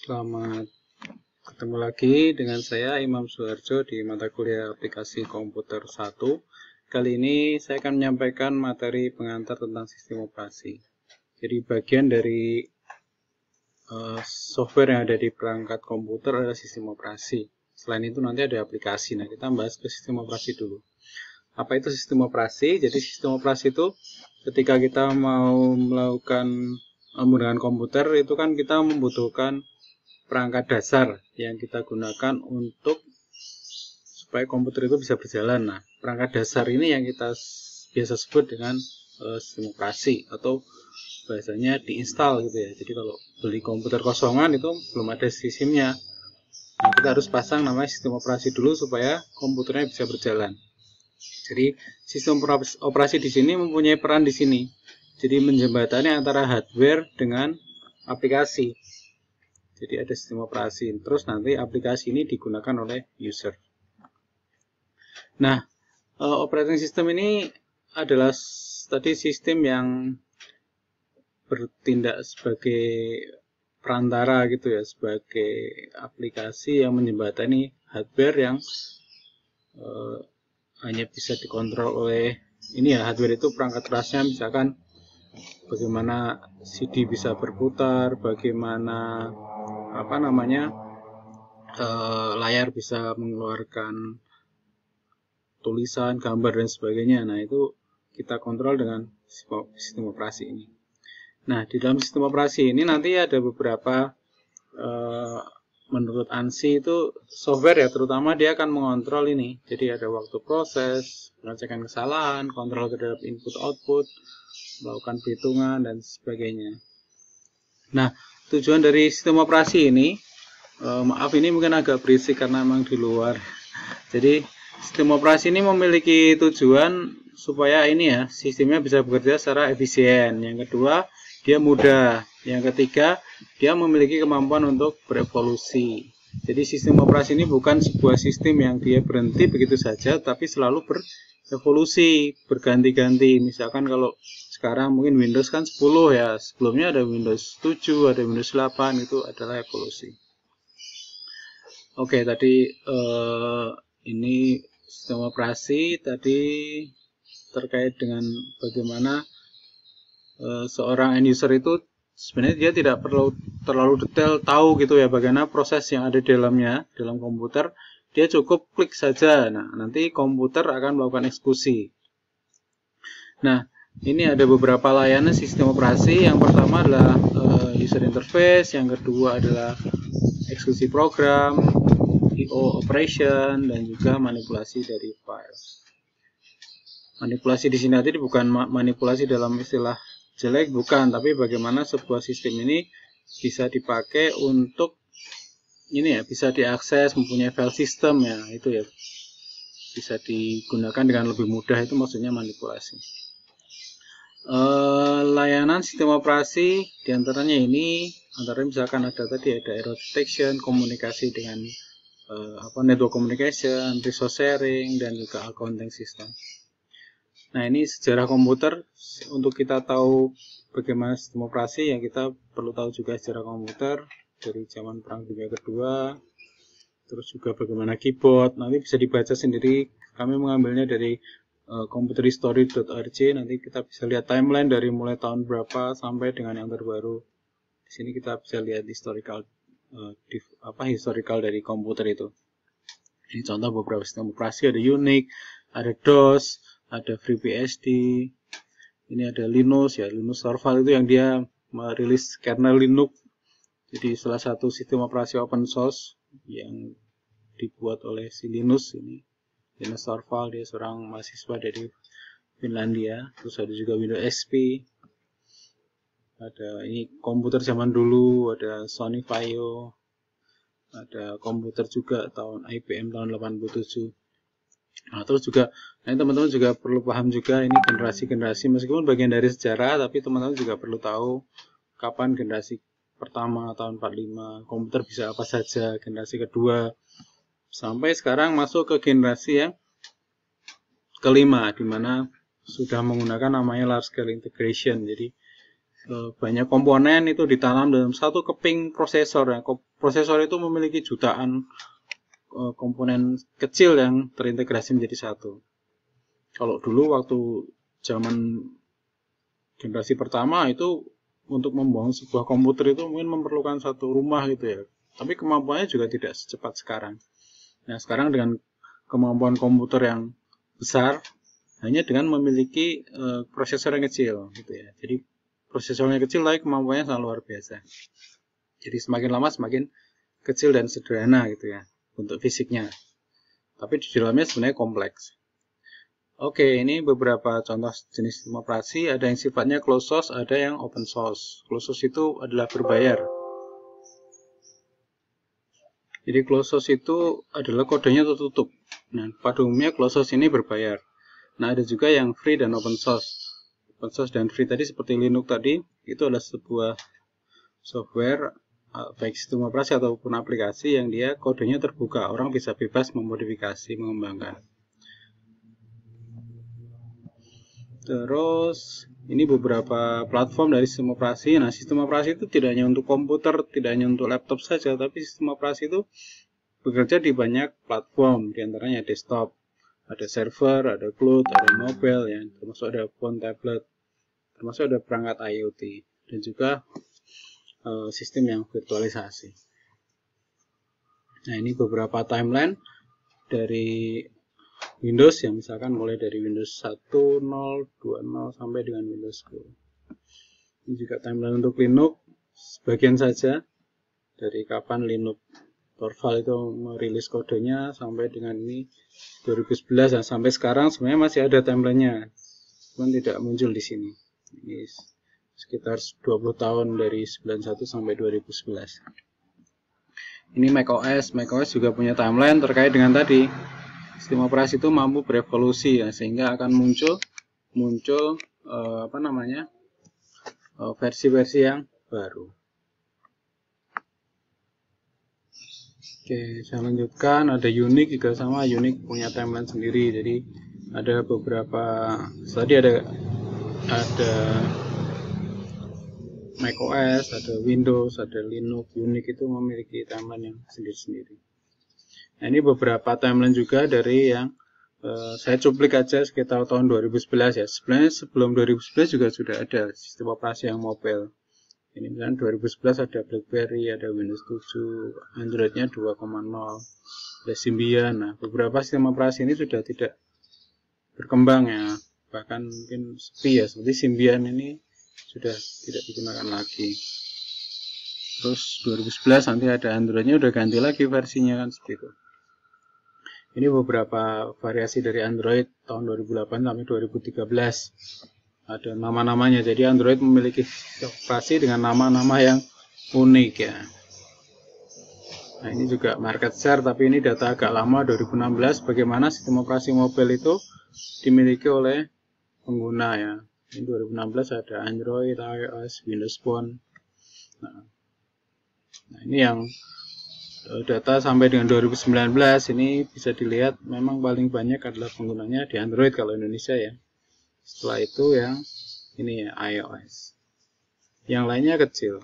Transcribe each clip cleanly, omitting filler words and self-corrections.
Selamat ketemu lagi dengan saya Imam Suharjo di mata kuliah aplikasi komputer 1. Kali ini saya akan menyampaikan materi pengantar tentang sistem operasi. Jadi bagian dari software yang ada di perangkat komputer adalah sistem operasi. Selain itu nanti ada aplikasi. Nah, kita bahas ke sistem operasi dulu. Apa itu sistem operasi? Jadi sistem operasi itu ketika kita mau melakukan menggunakan komputer itu kan kita membutuhkan perangkat dasar yang kita gunakan untuk supaya komputer itu bisa berjalan. Nah, perangkat dasar ini yang kita biasa sebut dengan sistem operasi atau bahasanya diinstal gitu ya. Jadi kalau beli komputer kosongan itu belum ada sistemnya. Nah, kita harus pasang namanya sistem operasi dulu supaya komputernya bisa berjalan. Jadi sistem operasi di sini mempunyai peran di sini. Jadi menjembatani antara hardware dengan aplikasi. Jadi ada sistem operasi, terus nanti aplikasi ini digunakan oleh user. Nah, operating system ini adalah tadi sistem yang bertindak sebagai perantara gitu ya, sebagai aplikasi yang menjembatani hardware yang hanya bisa dikontrol oleh ini ya, hardware itu perangkat kerasnya, misalkan bagaimana CD bisa berputar, bagaimana layar bisa mengeluarkan tulisan, gambar dan sebagainya. Nah, itu kita kontrol dengan sistem operasi ini. Nah, di dalam sistem operasi ini nanti ada beberapa menurut ANSI itu software ya, terutama dia akan mengontrol ini. Jadi ada waktu proses, pengecekan kesalahan, kontrol terhadap input output, melakukan perhitungan dan sebagainya. Nah, tujuan dari sistem operasi ini, maaf ini mungkin agak berisik karena memang di luar. Jadi sistem operasi ini memiliki tujuan supaya ini ya, sistemnya bisa bekerja secara efisien. Yang kedua, dia mudah. Yang ketiga, dia memiliki kemampuan untuk berevolusi. Jadi sistem operasi ini bukan sebuah sistem yang dia berhenti begitu saja, tapi selalu berevolusi, berganti-ganti. Misalkan kalau sekarang mungkin Windows kan 10 ya, sebelumnya ada Windows 7, ada Windows 8, itu adalah evolusi. Oke, tadi ini sistem operasi tadi terkait dengan bagaimana seorang end user itu sebenarnya dia tidak perlu terlalu detail tahu gitu ya bagaimana proses yang ada di dalamnya, dalam komputer. Dia cukup klik saja. Nah, nanti komputer akan melakukan eksekusi. Nah, ini ada beberapa layanan sistem operasi. Yang pertama adalah user interface, yang kedua adalah eksekusi program, I/O operation, dan juga manipulasi dari file. Manipulasi di sini tadi bukan manipulasi dalam istilah jelek, bukan, tapi bagaimana sebuah sistem ini bisa dipakai untuk ini ya, bisa diakses, mempunyai file system ya, itu ya, bisa digunakan dengan lebih mudah, itu maksudnya manipulasi. Layanan sistem operasi diantaranya ini, antaranya misalkan ada error detection, komunikasi dengan network communication, resource sharing, dan juga accounting system. Nah, ini sejarah komputer. Untuk kita tahu bagaimana sistem operasi, yang kita perlu tahu juga sejarah komputer dari zaman Perang Dunia Kedua, terus juga bagaimana keyboard. Nanti bisa dibaca sendiri. Kami mengambilnya dari computerhistory.org. Nanti kita bisa lihat timeline dari mulai tahun berapa sampai dengan yang terbaru. Di sini kita bisa lihat historical dari komputer itu. Ini contoh beberapa sistem operasi, ada Unix, ada DOS, ada FreeBSD, ini ada Linux ya, Linux Torvald itu yang dia merilis kernel Linux. Jadi salah satu sistem operasi open source yang dibuat oleh si Linux ini. Linux Torvald, dia seorang mahasiswa dari Finlandia. Terus ada juga Windows XP. Ada ini komputer zaman dulu, ada Sony Vaio. Ada komputer juga IBM tahun 87. Nah, terus juga teman-teman juga perlu paham juga ini generasi-generasi, meskipun bagian dari sejarah, tapi teman-teman juga perlu tahu kapan generasi pertama tahun 45, komputer bisa apa saja, generasi kedua, sampai sekarang masuk ke generasi yang kelima, di mana sudah menggunakan namanya large scale integration. Jadi banyak komponen itu ditanam dalam satu keping prosesor ya. Prosesor itu memiliki jutaan komponen kecil yang terintegrasi menjadi satu. Kalau dulu waktu zaman generasi pertama itu untuk membangun sebuah komputer itu mungkin memerlukan satu rumah gitu ya. Tapi kemampuannya juga tidak secepat sekarang. Nah, sekarang dengan kemampuan komputer yang besar hanya dengan memiliki prosesor yang kecil gitu ya. Jadi prosesornya kecil tapi kemampuannya sangat luar biasa. Jadi semakin lama semakin kecil dan sederhana gitu ya untuk fisiknya. Tapi di dalamnya sebenarnya kompleks. Oke, ini beberapa contoh jenis sistem operasi. Ada yang sifatnya closed source, ada yang open source. Closed source itu adalah berbayar. Jadi closed source itu adalah kodenya tertutup. Nah, pada umumnya closed source ini berbayar. Nah, ada juga yang free dan open source. Open source dan free tadi seperti Linux tadi, itu adalah sebuah software, baik sistem operasi ataupun aplikasi yang dia kodenya terbuka. Orang bisa bebas memodifikasi, mengembangkan. Terus ini beberapa platform dari sistem operasi. Nah, sistem operasi itu tidak hanya untuk komputer, tidak hanya untuk laptop saja, tapi sistem operasi itu bekerja di banyak platform, diantaranya desktop, ada server, ada cloud, ada mobile, ya, termasuk ada phone, tablet, termasuk ada perangkat IoT, dan juga sistem yang virtualisasi. Nah, ini beberapa timeline dari Windows yang misalkan mulai dari Windows 10, 20 sampai dengan Windows 10. Ini juga timeline untuk Linux, sebagian saja dari kapan Linux Torvald itu merilis kodenya sampai dengan ini 2011 dan sampai sekarang sebenarnya masih ada timelinenya, cuman tidak muncul di sini. Ini sekitar 20 tahun dari 91 sampai 2011. Ini macOS juga punya timeline terkait dengan tadi. Sistem operasi itu mampu berevolusi ya, sehingga akan muncul versi-versi yang baru. Oke, saya lanjutkan. Ada Unix juga sama, Unix punya timeline sendiri. Jadi ada beberapa, tadi ada macOS, ada Windows, ada Linux. Unix itu memiliki timeline yang sendiri-sendiri. Nah, ini beberapa timeline juga dari yang saya cuplik aja sekitar tahun 2011 ya. Sebenarnya sebelum 2011 juga sudah ada sistem operasi yang mobile. Ini misalnya 2011 ada BlackBerry, ada Windows 7, Android-nya 2.0, ada Symbian. Nah, beberapa sistem operasi ini sudah tidak berkembang ya, bahkan mungkin sepi ya, seperti Symbian ini sudah tidak digunakan lagi. Terus 2011 nanti ada Android-nya udah ganti lagi versinya kan seperti itu. Ini beberapa variasi dari Android tahun 2008 sampai 2013. Ada nama-namanya, jadi Android memiliki operasi dengan nama-nama yang unik ya. Nah, ini juga market share, tapi ini data agak lama 2016, bagaimana sistem operasi mobile itu dimiliki oleh pengguna ya. Ini 2016 ada Android, iOS, Windows Phone. Nah, ini yang data sampai dengan 2019, ini bisa dilihat memang paling banyak adalah penggunanya di Android kalau Indonesia ya. Setelah itu yang ini ya, iOS. Yang lainnya kecil.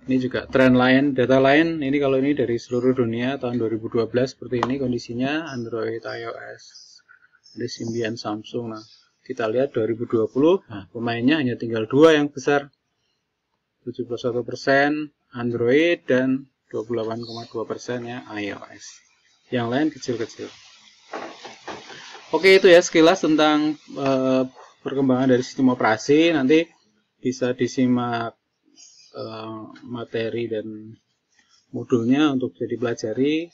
Ini juga tren lain, data lain, ini kalau ini dari seluruh dunia tahun 2012 seperti ini kondisinya Android, iOS, ada Symbian, Samsung. Nah, kita lihat 2020, nah, pemainnya hanya tinggal 2 yang besar, 71% Android dan 28,2% ya iOS. Yang lain kecil-kecil. Oke, itu ya sekilas tentang perkembangan dari sistem operasi. Nanti bisa disimak materi dan modulnya untuk bisa dipelajari.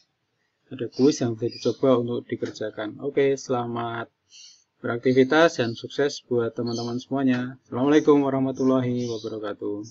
Ada kuis yang bisa dicoba untuk dikerjakan. Oke, selamat beraktivitas dan sukses buat teman-teman semuanya. Assalamualaikum warahmatullahi wabarakatuh.